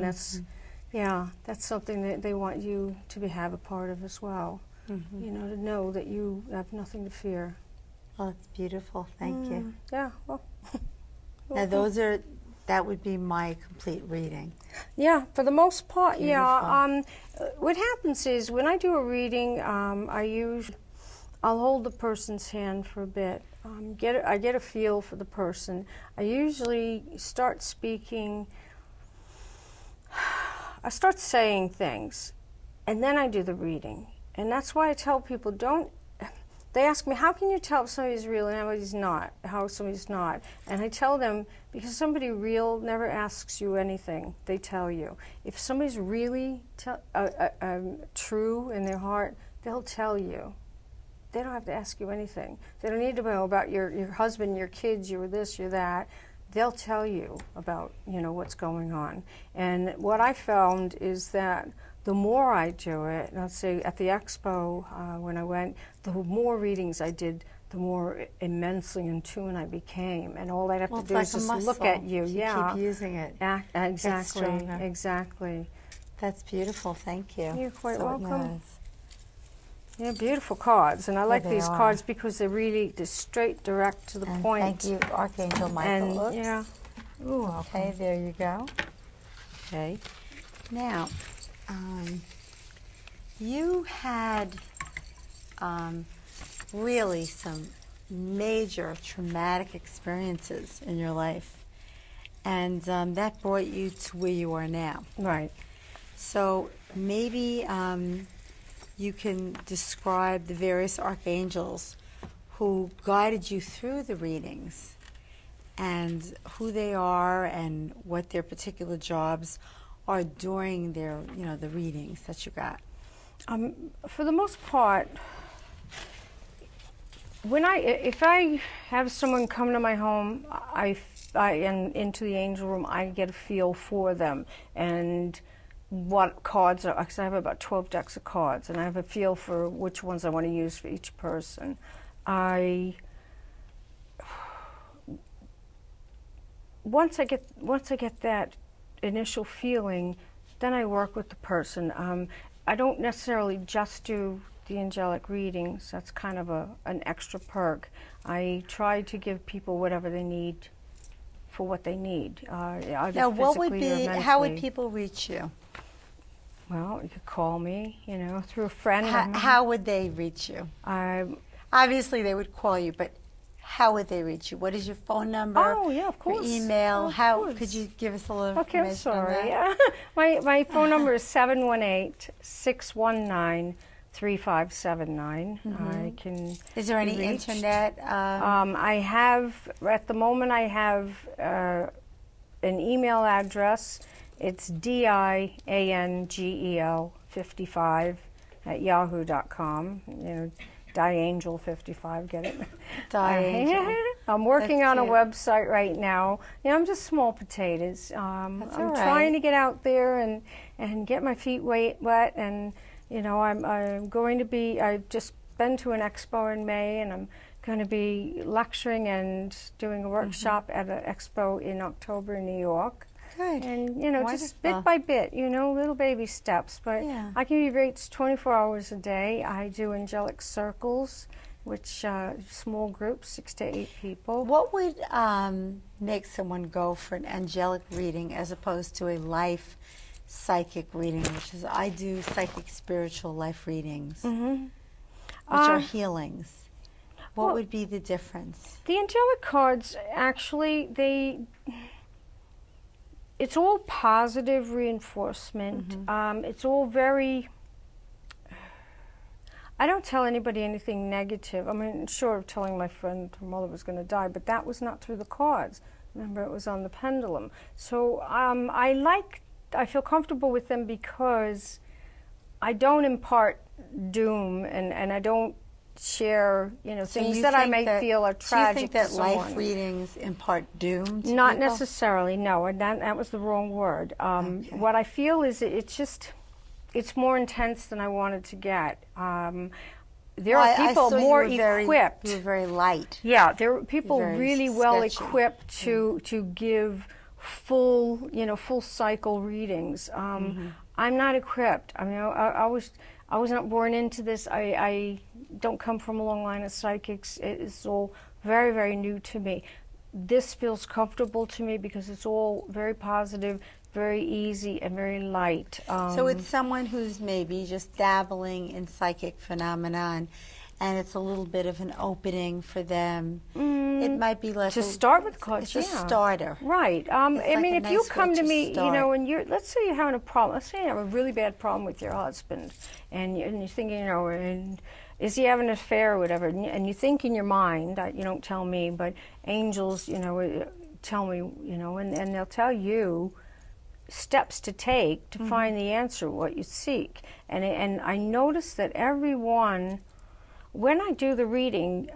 that's, yeah, that's something that they want you to have a part of as well. You know, to know that you have nothing to fear. Well, it's beautiful. Thank you. Yeah, well. Now, that would be my complete reading. Yeah, for the most part, Beautiful. yeah. What happens is when I do a reading, I'll hold the person's hand for a bit. I get a feel for the person. I usually start speaking. I start saying things, and then I do the reading. And that's why I tell people, they ask me, how can you tell if somebody's real and how somebody's not? And I tell them, because somebody real never asks you anything, they tell you. If somebody's really true in their heart, they'll tell you. They don't have to ask you anything. They don't need to know about your husband, your kids, you're this, you're that. They'll tell you about, you know, what's going on. And what I found is that the more I do it, let's say at the expo when I went, the more readings I did, the more immensely in tune I became. And all I'd have to do is just look at you. Yeah. Keep using it. Exactly. Exactly. That's beautiful. Thank you. You're quite welcome. Yeah, beautiful cards. And I like these cards because they're really straight, direct to the point. Thank you, Archangel Michael. And, yeah. Ooh, okay, there you go. Okay. Now, you had really some major traumatic experiences in your life, and that brought you to where you are now. Right. So maybe you can describe the various archangels who guided you through the readings and who they are and what their particular jobs are during their, you know, the readings that you got. For the most part, if I have someone come to my home, and into the angel room, I get a feel for them and what cards are, because I have about 12 decks of cards, and I have a feel for which ones I want to use for each person. Once I get that initial feeling, then I work with the person. I don't necessarily just do the angelic readings. That's kind of an extra perk. I try to give people whatever they need for what they need. Now, what would be, how would people reach you? Well, you could call me, you know, through a friend. How would they reach you? Obviously, they would call you, but how would they reach you? What is your phone number? Oh, yeah, of course. Your email? How could you give us a little information? Okay, I'm sorry. On that? My phone number is 718-619-3579. I can. Is there any internet? I have at the moment. I have an email address. It's diangel55@yahoo.com. You know, Diangel55. Get it? Diangel. I'm working on a website right now. You know, I'm just small potatoes. I'm trying to get out there and get my feet wet. And you know, I'm going to be. I've just been to an expo in May, and I'm going to be lecturing and doing a workshop at an expo in October in New York. Good. And, you know, just bit by bit, you know, little baby steps. But I can be rates 24 hours a day. I do angelic circles, which small groups, 6 to 8 people. What would make someone go for an angelic reading as opposed to a life psychic reading, which is, I do psychic spiritual life readings, which are healings. What would be the difference? The angelic cards, actually, it's all positive reinforcement. It's all very, I don't tell anybody anything negative. I mean, short of telling my friend her mother was going to die, but that was not through the cards. Remember, it was on the pendulum. So I feel comfortable with them because I don't impart doom and I don't share, you know, things that I may feel are tragic to someone. Do you think that life readings impart doom to Not people? necessarily, no. That was the wrong word. What I feel is it's more intense than I wanted to get. There are people more equipped. You were very light. Yeah, there are people really well sketchy. equipped to give full, full cycle readings. I'm not equipped. I mean, I was not born into this. I don't come from a long line of psychics. It's all very, very new to me. This feels comfortable to me because it's all very positive, very easy, and very light. So it's someone who's maybe just dabbling in psychic phenomenon, and it's a little bit of an opening for them. It might be like to start with cards. It's a starter, right? I mean, if you come to me, start. and let's say you're having a problem. Let's say you have a really bad problem with your husband, and you're thinking, and is he having an affair or whatever? And you think in your mind, you don't tell me, but angels, tell me, and they'll tell you steps to take to find the answer, what you seek. And I notice that everyone, when I do the reading,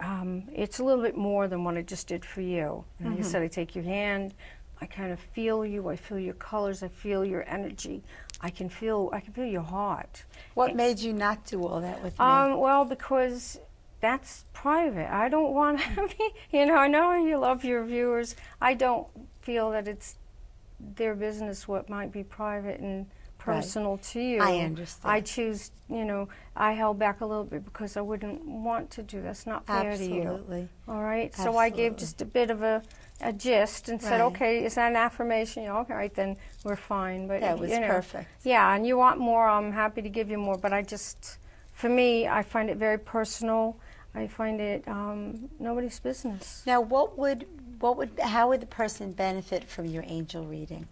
it's a little bit more than what I just did for you. And you said I take your hand, I kind of feel you, I feel your colors, I feel your energy. I can feel your heart. What made you not do all that with me? Well, because that's private. I don't want to be, I know you love your viewers. I don't feel that it's their business what might be private and personal to you. I understand. I choose, I held back a little bit because I wouldn't want to do that's not fair to you. Absolutely. All right? Absolutely. So I gave just a bit of a gist and said, okay, is that an affirmation? Okay, right, then we're fine. But that was perfect. Yeah, and you want more, I'm happy to give you more, but for me, I find it very personal. I find it nobody's business. Now, how would the person benefit from your angel reading?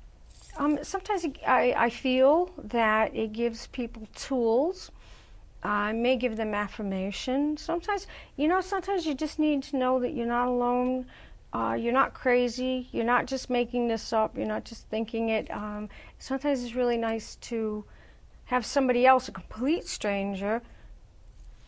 Sometimes I feel that it gives people tools. I may give them affirmation. Sometimes, sometimes you just need to know that you're not alone. You're not crazy. You're not just making this up. You're not just thinking it. Sometimes it's really nice to have somebody else, a complete stranger,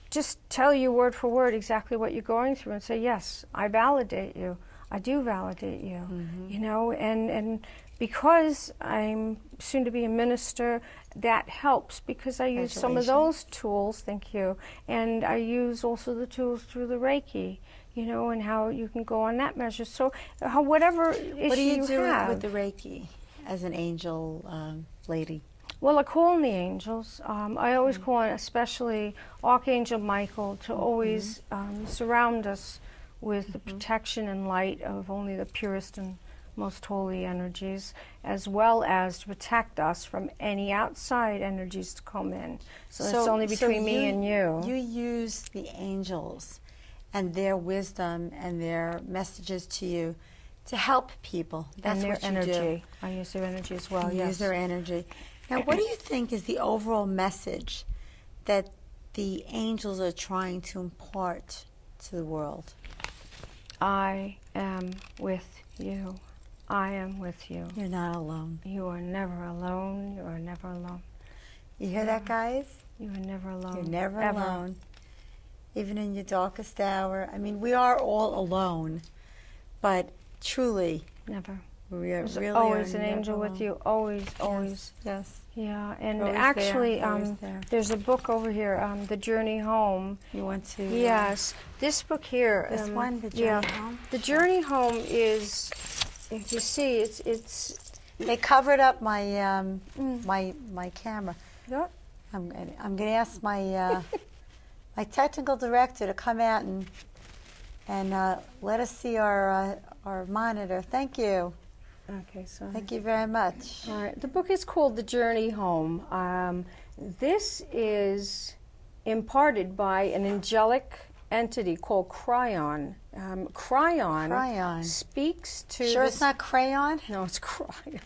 just tell you word for word exactly what you're going through and say, yes, I validate you. I do validate you. And because I'm soon to be a minister, that helps because I use some of those tools, thank you, and I use also the tools through the Reiki, and how you can go on that measure. So whatever issue you have. What do you do with the Reiki as an angel lady? Well, I call on the angels. I always call on especially Archangel Michael to always surround us with the protection and light of only the purest and most holy energies, as well as to protect us from any outside energies to come in. So it's only between me and you. You use the angels and their wisdom and their messages to you to help people. That's and what their you energy. do. I use their energy as well, You use their energy. Now, what do you think is the overall message that the angels are trying to impart to the world? I am with you. I am with you. You're not alone. You are never alone. You are never alone. You hear that, guys? You are never alone. You're never Ever. alone. Even in your darkest hour. I mean, we are all alone, but truly, Never. we are There's really always are an never angel alone. with you. Always, always. Yes. Yeah, and Always actually, there, always there. there's a book over here, The Journey Home. You want to? Yes, this book here. This one, The Journey Home? The Journey Home is, if you see, it's. They covered up my my camera. Yeah. I'm gonna ask my my technical director to come out and let us see our monitor. Thank you. Okay, so. Thank you very much. All right. The book is called The Journey Home. This is imparted by an angelic entity called Cryon. Cryon speaks to. Sure, it's not crayon? No, it's Cryon.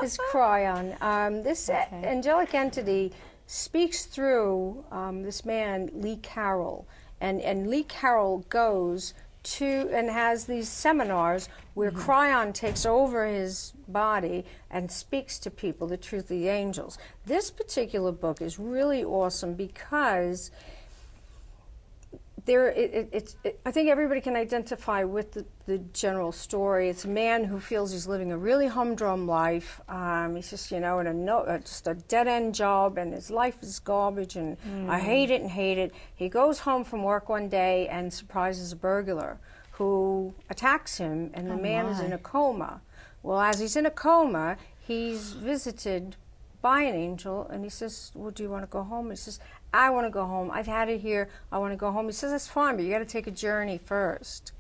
It's Cryon. This angelic entity speaks through this man, Lee Carroll. And Lee Carroll goes to and has these seminars where Cryon takes over his body and speaks to people the truth of the angels. This particular book is really awesome because I think everybody can identify with the general story. It's a man who feels he's living a really humdrum life. He's just, in just a dead-end job, and his life is garbage, and I hate it and hate it. He goes home from work one day and surprises a burglar who attacks him, and the man is in a coma. Well, as he's in a coma, he's visited by an angel, and he says, well, do you want to go home? And he says, I want to go home. I've had it here. I want to go home. He says, that's fine, but you got to take a journey first.